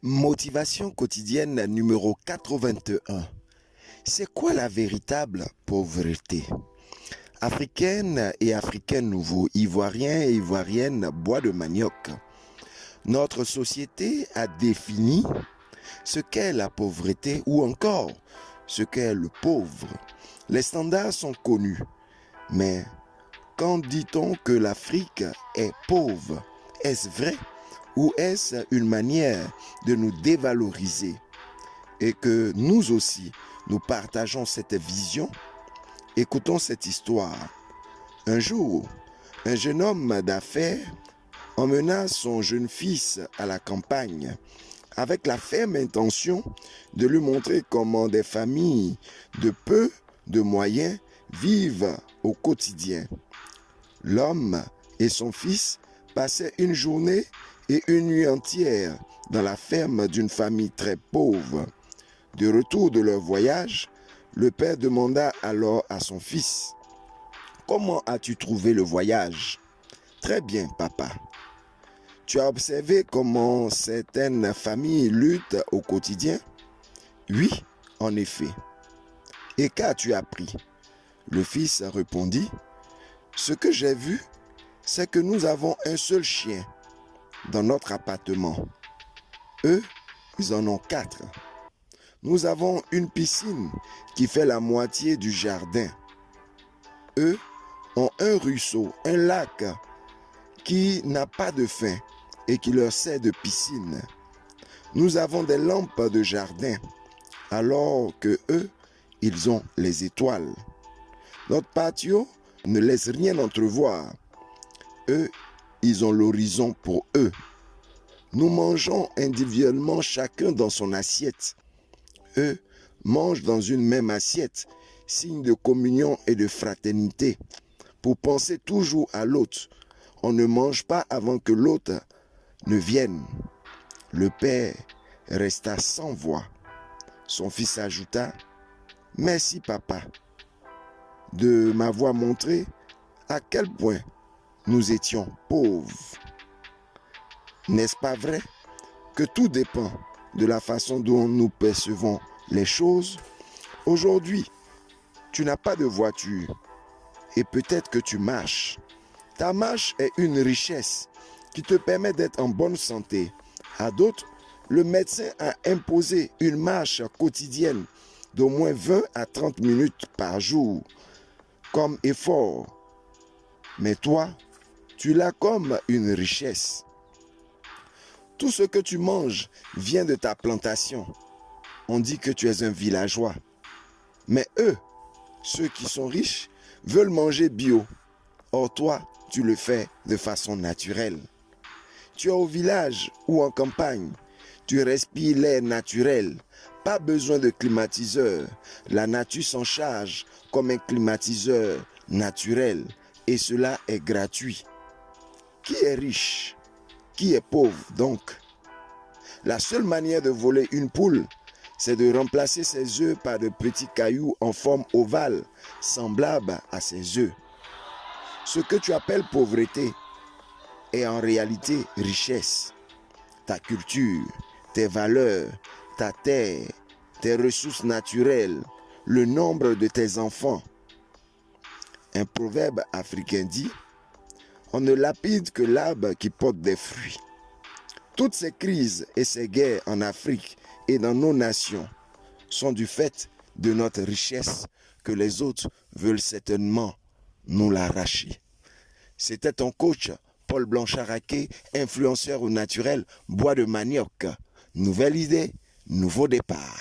Motivation quotidienne numéro 81. C'est quoi la véritable pauvreté? Africaines et Africains nouveaux, Ivoiriens et Ivoiriennes, bois de manioc. Notre société a défini ce qu'est la pauvreté ou encore ce qu'est le pauvre. Les standards sont connus, mais quand dit-on que l'Afrique est pauvre? Est-ce vrai ou est-ce une manière de nous dévaloriser? Et que nous aussi, nous partageons cette vision? Écoutons cette histoire. Un jour, un jeune homme d'affaires emmena son jeune fils à la campagne avec la ferme intention de lui montrer comment des familles de peu de moyens vivent au quotidien. L'homme et son fils passaient une journée et une nuit entière dans la ferme d'une famille très pauvre. De retour de leur voyage, le père demanda alors à son fils: « Comment as-tu trouvé le voyage? »« Très bien, papa. »« Tu as observé comment certaines familles luttent au quotidien? »« Oui, en effet. »« Et qu'as-tu appris? » Le fils répondit: « Ce que j'ai vu, c'est que nous avons un seul chien dans notre appartement. Eux, ils en ont 4. Nous avons une piscine qui fait la moitié du jardin. Eux ont un ruisseau, un lac qui n'a pas de fin et qui leur sert de piscine. Nous avons des lampes de jardin, alors que eux, ils ont les étoiles. Notre patio ne laisse rien entrevoir. Eux, ils ont l'horizon pour eux. Nous mangeons individuellement chacun dans son assiette. Eux mangent dans une même assiette, signe de communion et de fraternité, pour penser toujours à l'autre. On ne mange pas avant que l'autre ne vienne. Le père resta sans voix. Son fils ajouta: « Merci, papa, de m'avoir montré à quel point nous étions pauvres. » N'est-ce pas vrai que tout dépend de la façon dont nous percevons les choses? Aujourd'hui, tu n'as pas de voiture et peut-être que tu marches. Ta marche est une richesse qui te permet d'être en bonne santé. À d'autres, le médecin a imposé une marche quotidienne d'au moins 20 à 30 minutes par jour comme effort. Mais toi, tu l'as comme une richesse. Tout ce que tu manges vient de ta plantation. On dit que tu es un villageois. Mais eux, ceux qui sont riches, veulent manger bio. Or toi, tu le fais de façon naturelle. Tu es au village ou en campagne. Tu respires l'air naturel. Pas besoin de climatiseur. La nature s'en charge comme un climatiseur naturel. Et cela est gratuit. Qui est riche? Qui est pauvre donc? La seule manière de voler une poule, c'est de remplacer ses œufs par de petits cailloux en forme ovale, semblables à ses œufs. Ce que tu appelles pauvreté est en réalité richesse. Ta culture, tes valeurs, ta terre, tes ressources naturelles, le nombre de tes enfants. Un proverbe africain dit: « On ne lapide que l'arbre qui porte des fruits. » Toutes ces crises et ces guerres en Afrique et dans nos nations sont du fait de notre richesse que les autres veulent certainement nous l'arracher. C'était ton coach Paul Blanchard-Raquet, influenceur au naturel, bois de manioc. Nouvelle idée, nouveau départ.